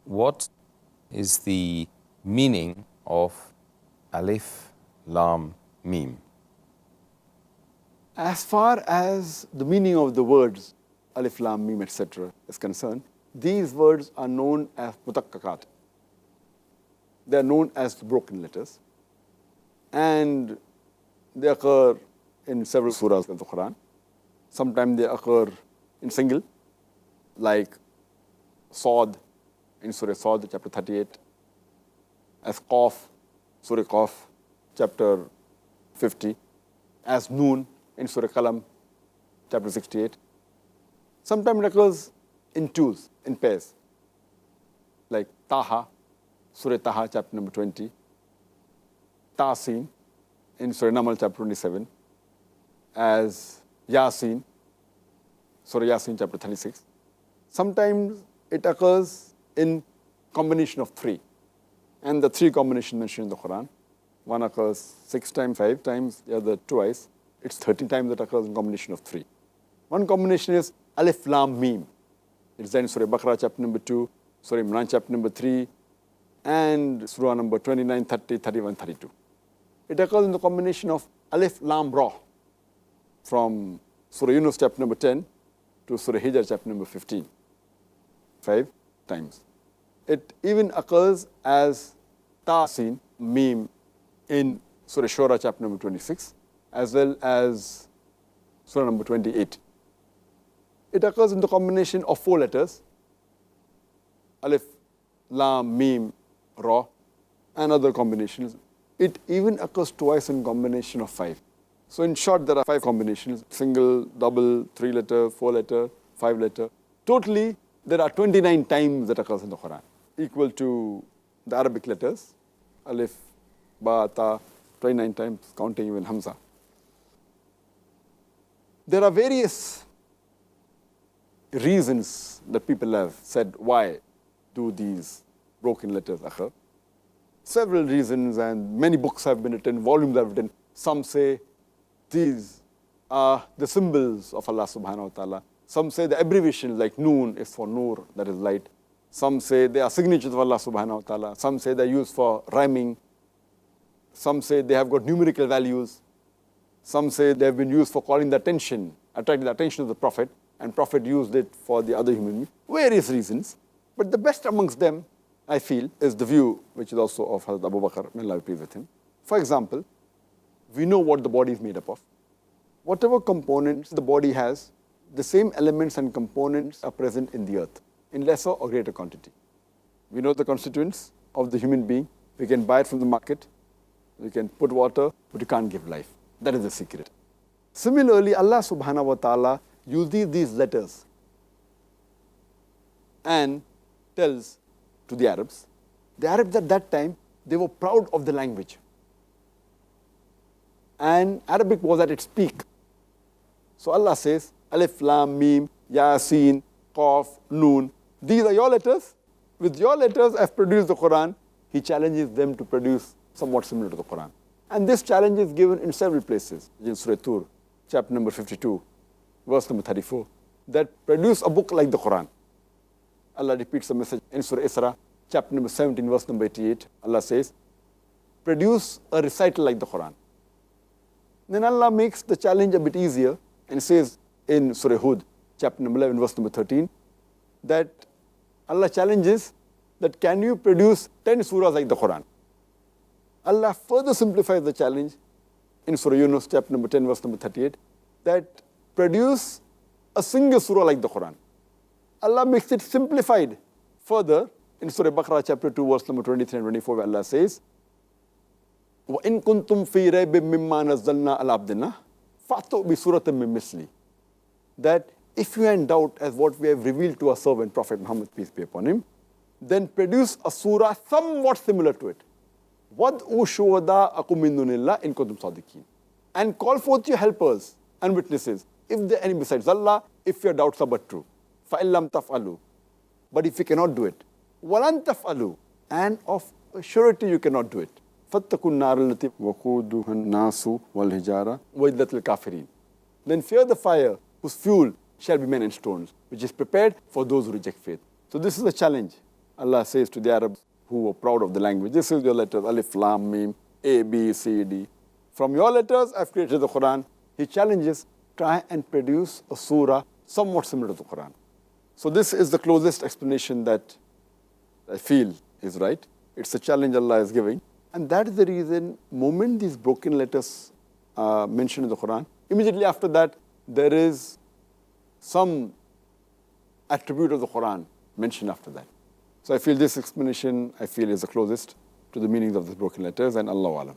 What is the meaning of Alif Laam Meem? As far as the meaning of the words Alif Laam Meem, etc. is concerned, these words are known as mutakkakat. They are known as the broken letters. And they occur in several surahs of the Quran. Sometimes they occur in single, like Sawd in Surah Sawd, chapter 38, as Qaf, Surah Qaf, chapter 50, as Noon in Surah Qalam, chapter 68. Sometimes it occurs in twos, in pairs, like Taha, Surah Taha, chapter number 20, Tasin in Surah Namal, chapter 27, as Yasin, Surah Yasin, chapter 36. Sometimes it occurs in combination of three. And the three combinations mentioned in the Quran, one occurs 6 times, 5 times, the other twice. It's 30 times that occurs in combination of three. One combination is Alif Laam Meem. It's there in Surah Baqarah, chapter number 2, Surah Imran, chapter number 3, and Surah number 29, 30, 31, 32. It occurs in the combination of Alif Lam Ra from Surah Yunus, chapter number 10, to Surah Hijr, chapter number 15, 5 times. It even occurs as Tasin Meem in Surah Shura, chapter number 26, as well as Surah number 28. It occurs in the combination of 4 letters, Alif, Lam, Meem, Ra, and other combinations. It even occurs twice in combination of 5. So in short, there are 5 combinations, single, double, 3-letter, 4-letter, 5-letter. Totally, there are 29 times that occurs in the Quran, equal to the Arabic letters, Alif, Ba, Ta, 29 times, counting even Hamza. There are various reasons that people have said why do these broken letters occur. Several reasons, and many books have been written, volumes have been written. Some say these are the symbols of Allah subhanahu wa ta'ala. Some say the abbreviation like Noon is for Nur, that is light. Some say they are signatures of Allah subhanahu wa ta'ala. Some say they're used for rhyming. Some say they have got numerical values. Some say they have been used for calling the attention, attracting the attention of the Prophet, and Prophet used it for the other human beings. Various reasons. But the best amongst them, I feel, is the view which is also of Hazrat Abu Bakr, may Allah be pleased with him. For example, we know what the body is made up of. Whatever components the body has, the same elements and components are present in the earth, in lesser or greater quantity. We know the constituents of the human being. We can buy it from the market. We can put water, but you can't give life. That is the secret. Similarly, Allah subhanahu wa ta'ala uses these letters and tells to the Arabs. The Arabs at that time, they were proud of the language. And Arabic was at its peak. So Allah says, Alif, Lam, Meem, Yasin, Qaf, Noon. These are your letters. With your letters, I've produced the Quran. He challenges them to produce somewhat similar to the Quran. And this challenge is given in several places. In Surah Tur, chapter number 52, verse number 34, that produce a book like the Quran. Allah repeats the message in Surah Isra, chapter number 17, verse number 88. Allah says, produce a recital like the Quran. Then Allah makes the challenge a bit easier and says in Surah Hud, chapter number 11, verse number 13, that Allah challenges that can you produce 10 surahs like the Quran? Allah further simplifies the challenge in Surah Yunus, chapter number 10, verse number 38, that produce a single surah like the Quran. Allah makes it simplified further in Surah Baqarah, chapter 2, verse number 23 and 24, where Allah says, وَإِن كُنْتُمْ فِي رَيْبٍ مِّمَّا نَزَّلْنَا عَلَىٰ عَبْدِنَا فَأْتُوا بِسُورَةٍ مِّن مِّثْلِهِ. That if you are in doubt as what we have revealed to our servant, Prophet Muhammad, peace be upon him, then produce a surah somewhat similar to it. وَادْعُوا شُهَدَاءَكُم مِّن دُونِ اللَّهِ إِن كُنتُمْ صَادِقِينَ. And call forth your helpers and witnesses, if there are any besides Allah, if your doubts are but true. فَإِن لَمْ تَفْعَلُوا. But if you cannot do it, وَلَن تَفْعَلُوا. And of a surety you cannot do it. فَاتَّقُوا النَّارَ الَّتِي وَقُودُهَا النَّاسُ وَالْحِجَارَةُ وَأُعِدَّتْ لِلْكَافِرِينَ. Then fear the fire whose fuel shall be men and stones, which is prepared for those who reject faith. So this is a challenge Allah says to the Arabs who were proud of the language, this is your letters, Alif Laam Meem, A, B, C, D. From your letters, I've created the Quran. He challenges, try and produce a surah somewhat similar to the Quran. So this is the closest explanation that I feel is right. It's a challenge Allah is giving. And that is the reason, moment these broken letters are mentioned in the Quran, immediately after that, there is some attribute of the Quran mentioned after that. So I feel this explanation, is the closest to the meanings of the broken letters, and Allahu Alam.